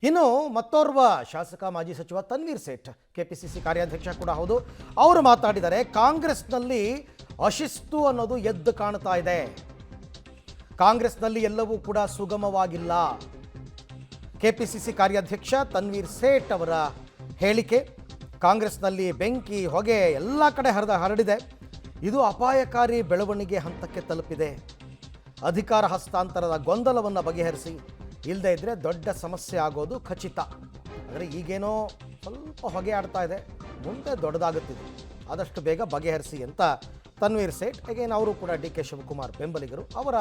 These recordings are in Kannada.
ಇನ್ನು ಮತ್ತೋರ್ವ ಶಾಸಕ ಮಾಜಿ ಸಚಿವ ತನ್ವೀರ್ ಸೇಠ್ ಕೆಪಿಸಿಸಿ ಕಾರ್ಯಾಧ್ಯಕ್ಷ ಕೂಡ ಹೌದು. ಅವರು ಮಾತಾಡಿದ್ದಾರೆ, ಕಾಂಗ್ರೆಸ್ನಲ್ಲಿ ಅಶಿಸ್ತು ಅನ್ನೋದು ಎದ್ದು ಕಾಣ್ತಾ ಇದೆ. ಕಾಂಗ್ರೆಸ್ನಲ್ಲಿ ಎಲ್ಲವೂ ಕೂಡ ಸುಗಮವಾಗಿಲ್ಲ. ಕೆಪಿಸಿಸಿ ಕಾರ್ಯಾಧ್ಯಕ್ಷ ತನ್ವೀರ್ ಸೇಠ್ ಅವರ ಹೇಳಿಕೆ. ಕಾಂಗ್ರೆಸ್ನಲ್ಲಿ ಬೆಂಕಿ ಹೊಗೆ ಎಲ್ಲ ಕಡೆ ಹರಡಿದೆ. ಇದು ಅಪಾಯಕಾರಿ ಬೆಳವಣಿಗೆ ಹಂತಕ್ಕೆ ತಲುಪಿದೆ. ಅಧಿಕಾರ ಹಸ್ತಾಂತರದ ಗೊಂದಲವನ್ನು ಬಗೆಹರಿಸಿ, ಇಲ್ಲದೇ ಇದ್ದರೆ ದೊಡ್ಡ ಸಮಸ್ಯೆ ಆಗೋದು ಖಚಿತ. ಅಂದರೆ ಈಗೇನೋ ಸ್ವಲ್ಪ ಹೊಗೆ ಆಡ್ತಾ ಇದೆ, ಮುಂದೆ ದೊಡ್ಡದಾಗುತ್ತಿದೆ, ಆದಷ್ಟು ಬೇಗ ಬಗೆಹರಿಸಿ ಅಂತ ತನ್ವೀರ್ ಸೇಠ್. ಅಗೇನ್ ಅವರು ಕೂಡ ಡಿ ಕೆ ಶಿವಕುಮಾರ್ ಬೆಂಬಲಿಗರು, ಅವರ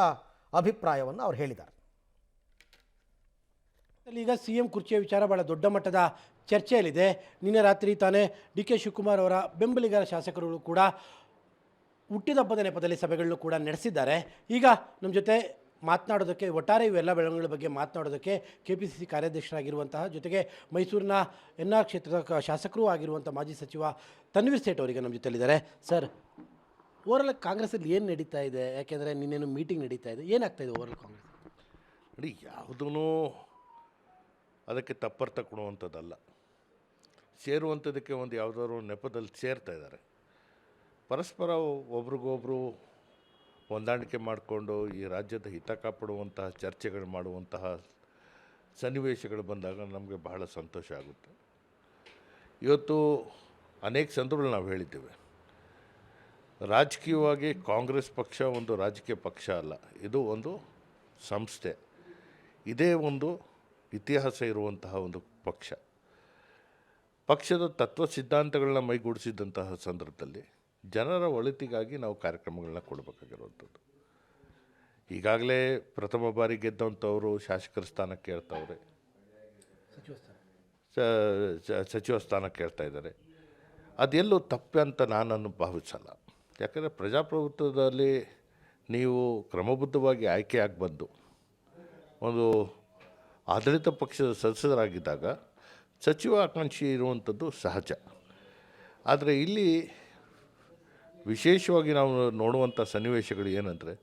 ಅಭಿಪ್ರಾಯವನ್ನು ಅವ್ರು ಹೇಳಿದ್ದಾರೆ. ಈಗ ಸಿಎಂ ಕುರ್ಚಿಯ ವಿಚಾರ ಬಹಳ ದೊಡ್ಡ ಮಟ್ಟದ ಚರ್ಚೆಯಲ್ಲಿದೆ. ನಿನ್ನೆ ರಾತ್ರಿ ತಾನೇ ಡಿ ಕೆ ಶಿವಕುಮಾರ್ ಅವರ ಬೆಂಬಲಿಗರ ಶಾಸಕರುಗಳು ಕೂಡ ಹುಟ್ಟಿದಬ್ಬದ ನೆಪದಲ್ಲಿ ಸಭೆಗಳನ್ನು ಕೂಡ ನಡೆಸಿದ್ದಾರೆ. ಈಗ ನಮ್ಮ ಜೊತೆ ಮಾತನಾಡೋದಕ್ಕೆ, ಒಟ್ಟಾರೆ ಇವೆಲ್ಲ ಬೆಳವಣಿಗೆಗಳ ಬಗ್ಗೆ ಮಾತನಾಡೋದಕ್ಕೆ KPCC ಕಾರ್ಯಾಧ್ಯಕ್ಷರಾಗಿರುವಂತಹ, ಜೊತೆಗೆ ಮೈಸೂರಿನ NR ಕ್ಷೇತ್ರದ ಶಾಸಕರೂ ಆಗಿರುವಂಥ ಮಾಜಿ ಸಚಿವ ತನ್ವೀರ್ ಸೇಠ್ ಅವರಿಗೆ ನಮ್ಮ ಜೊತೆಲಿದ್ದಾರೆ. ಸರ್, ಓವರಾಲ್ ಕಾಂಗ್ರೆಸ್ಸಲ್ಲಿ ಏನು ನಡೀತಾ ಇದೆ? ಯಾಕೆಂದರೆ ನಿನ್ನೇನು ಮೀಟಿಂಗ್ ನಡೀತಾ ಇದೆ, ಏನಾಗ್ತಾ ಇದೆ ಓವರಾಲ್ ಕಾಂಗ್ರೆಸ್? ನೋಡಿ, ಯಾವುದೂ ಅದಕ್ಕೆ ತಪ್ಪರ್ಥ ಕೊಡುವಂಥದ್ದಲ್ಲ. ಸೇರುವಂಥದ್ದಕ್ಕೆ ಒಂದು ಯಾವುದಾದ್ರು ನೆಪದಲ್ಲಿ ಸೇರ್ತಾ ಇದ್ದಾರೆ. ಪರಸ್ಪರ ಒಬ್ರಿಗೊಬ್ಬರು ಹೊಂದಾಣಿಕೆ ಮಾಡಿಕೊಂಡು ಈ ರಾಜ್ಯದ ಹಿತ ಕಾಪಾಡುವಂತಹ ಚರ್ಚೆಗಳು ಮಾಡುವಂತಹ ಸನ್ನಿವೇಶಗಳು ಬಂದಾಗ ನಮಗೆ ಬಹಳ ಸಂತೋಷ ಆಗುತ್ತೆ. ಇವತ್ತು ಅನೇಕ ಸಂದರ್ಭಗಳು ನಾವು ಹೇಳಿದ್ದೇವೆ, ರಾಜಕೀಯವಾಗಿ ಕಾಂಗ್ರೆಸ್ ಪಕ್ಷ ಒಂದು ರಾಜಕೀಯ ಪಕ್ಷ ಅಲ್ಲ, ಇದು ಒಂದು ಸಂಸ್ಥೆ. ಇದೇ ಒಂದು ಇತಿಹಾಸ ಇರುವಂತಹ ಒಂದು ಪಕ್ಷ. ಪಕ್ಷದ ತತ್ವ ಸಿದ್ಧಾಂತಗಳನ್ನ ಮೈಗೂಡಿಸಿದಂತಹ ಸಂದರ್ಭದಲ್ಲಿ ಜನರ ಒಳಿತಿಗಾಗಿ ನಾವು ಕಾರ್ಯಕ್ರಮಗಳನ್ನ ಕೊಡಬೇಕಾಗಿರುವಂಥದ್ದು. ಈಗಾಗಲೇ ಪ್ರಥಮ ಬಾರಿ ಗೆದ್ದಂಥವರು ಶಾಸಕರ ಸ್ಥಾನ ಕೇಳ್ತಾವ್ರೆ, ಸಚಿವ ಸ್ಥಾನ ಕೇಳ್ತಾ ಇದ್ದಾರೆ. ಅದೆಲ್ಲೂ ತಪ್ಪು ಅಂತ ನಾನು ಭಾವಿಸಲ್ಲ. ಯಾಕಂದರೆ ಪ್ರಜಾಪ್ರಭುತ್ವದಲ್ಲಿ ನೀವು ಕ್ರಮಬದ್ಧವಾಗಿ ಆಯ್ಕೆಯಾಗಿ ಬಂದು ಒಂದು ಆಡಳಿತ ಪಕ್ಷದ ಸದಸ್ಯರಾಗಿದ್ದಾಗ ಸಚಿವ ಆಕಾಂಕ್ಷಿ ಇರುವಂಥದ್ದು ಸಹಜ. ಆದರೆ ಇಲ್ಲಿ ವಿಶೇಷವಾಗಿ ನಾವು ನೋಡುವಂಥ ಸನ್ನಿವೇಶಗಳು ಏನಂದರೆ,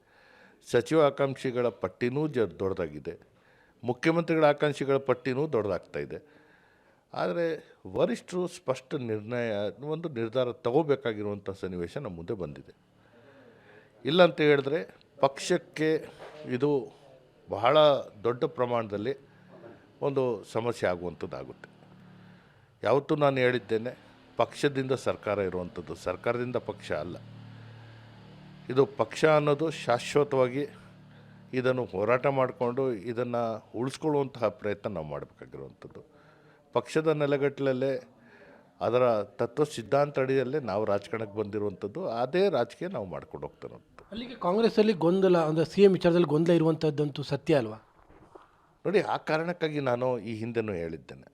ಸಚಿವ ಆಕಾಂಕ್ಷಿಗಳ ಪಟ್ಟಿನೂ ದೊಡ್ಡದಾಗಿದೆ, ಮುಖ್ಯಮಂತ್ರಿಗಳ ಆಕಾಂಕ್ಷಿಗಳ ಪಟ್ಟಿನೂ ದೊಡ್ಡದಾಗ್ತಾಯಿದೆ. ಆದರೆ ವರಿಷ್ಠರು ಸ್ಪಷ್ಟ ಒಂದು ನಿರ್ಧಾರ ತಗೋಬೇಕಾಗಿರುವಂಥ ಸನ್ನಿವೇಶ ನಮ್ಮ ಮುಂದೆ ಬಂದಿದೆ. ಇಲ್ಲಂತ ಹೇಳಿದ್ರೆ ಪಕ್ಷಕ್ಕೆ ಇದು ಬಹಳ ದೊಡ್ಡ ಪ್ರಮಾಣದಲ್ಲಿ ಒಂದು ಸಮಸ್ಯೆ ಆಗುವಂಥದ್ದಾಗುತ್ತೆ. ಯಾವತ್ತೂ ನಾನು ಹೇಳಿದ್ದೇನೆ, ಪಕ್ಷದಿಂದ ಸರ್ಕಾರ ಇರುವಂಥದ್ದು, ಸರ್ಕಾರದಿಂದ ಪಕ್ಷ ಅಲ್ಲ. ಇದು ಪಕ್ಷ ಅನ್ನೋದು ಶಾಶ್ವತವಾಗಿ ಇದನ್ನು ಹೋರಾಟ ಮಾಡಿಕೊಂಡು ಇದನ್ನು ಉಳಿಸ್ಕೊಳ್ಳುವಂತಹ ಪ್ರಯತ್ನ ನಾವು ಮಾಡಬೇಕಾಗಿರುವಂಥದ್ದು. ಪಕ್ಷದ ನೆಲೆಗಟ್ಟಲಲ್ಲೇ ಅದರ ತತ್ವ ಸಿದ್ಧಾಂತ ಅಡಿಯಲ್ಲೇ ನಾವು ರಾಜಕಾರಣಕ್ಕೆ ಬಂದಿರುವಂಥದ್ದು, ಅದೇ ರಾಜಕೀಯ ನಾವು ಮಾಡ್ಕೊಂಡು ಹೋಗ್ತಾನೆ. ಅಲ್ಲಿಗೆ ಕಾಂಗ್ರೆಸ್ಸಲ್ಲಿ ಗೊಂದಲ, ಅಂದರೆ CM ವಿಚಾರದಲ್ಲಿ ಗೊಂದಲ ಇರುವಂಥದ್ದಂತೂ ಸತ್ಯ ಅಲ್ವಾ? ನೋಡಿ, ಆ ಕಾರಣಕ್ಕಾಗಿ ನಾನು ಈ ಹಿಂದೆನೂ ಹೇಳಿದ್ದೇನೆ,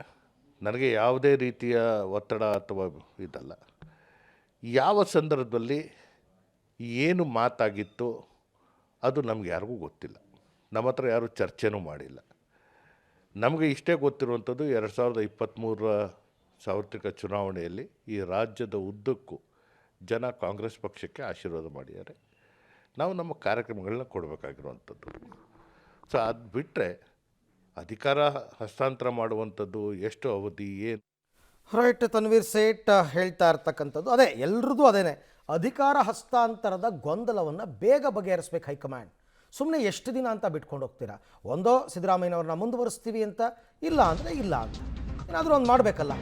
ನನಗೆ ಯಾವುದೇ ರೀತಿಯ ಒತ್ತಡ ಅಥವಾ ಇದಲ್ಲ. ಯಾವ ಸಂದರ್ಭದಲ್ಲಿ ಏನು ಮಾತಾಗಿತ್ತು ಅದು ನಮ್ಗೆ ಯಾರಿಗೂ ಗೊತ್ತಿಲ್ಲ. ನಮ್ಮ ಹತ್ರ ಯಾರೂ ಚರ್ಚೆನೂ ಮಾಡಿಲ್ಲ. ನಮಗೆ ಇಷ್ಟೇ ಗೊತ್ತಿರುವಂಥದ್ದು, 2023 ಸಾರ್ವತ್ರಿಕ ಚುನಾವಣೆಯಲ್ಲಿ ಈ ರಾಜ್ಯದ ಉದ್ದಕ್ಕೂ ಜನ ಕಾಂಗ್ರೆಸ್ ಪಕ್ಷಕ್ಕೆ ಆಶೀರ್ವಾದ ಮಾಡಿದ್ದಾರೆ. ನಾವು ನಮ್ಮ ಕಾರ್ಯಕ್ರಮಗಳನ್ನ ಕೊಡಬೇಕಾಗಿರುವಂಥದ್ದು. ಸೊ ಅದು ಬಿಟ್ಟರೆ ಅಧಿಕಾರ ಹಸ್ತಾಂತರ ಮಾಡುವಂಥದ್ದು ಎಷ್ಟು ಅವಧಿ, ಏನು ರೈಟ್. ತನ್ವೀರ್ ಸೇಠ್ ಹೇಳ್ತಾ ಇರ್ತಕ್ಕಂಥದ್ದು ಅದೇ, ಎಲ್ರದ್ದು ಅದೇನೆ, ಅಧಿಕಾರ ಹಸ್ತಾಂತರದ ಗೊಂದಲವನ್ನು ಬೇಗ ಬಗೆಹರಿಸ್ಬೇಕು ಹೈಕಮಾಂಡ್. ಸುಮ್ಮನೆ ಎಷ್ಟು ದಿನ ಅಂತ ಬಿಟ್ಕೊಂಡು ಹೋಗ್ತೀರಾ? ಒಂದೋ ಸಿದ್ದರಾಮಯ್ಯನವ್ರನ್ನ ಮುಂದುವರಿಸ್ತೀವಿ ಅಂತ, ಇಲ್ಲ ಅಂದರೆ ಇಲ್ಲ ಅಂತ ಏನಾದರೂ ಒಂದು ಮಾಡಬೇಕಲ್ಲ.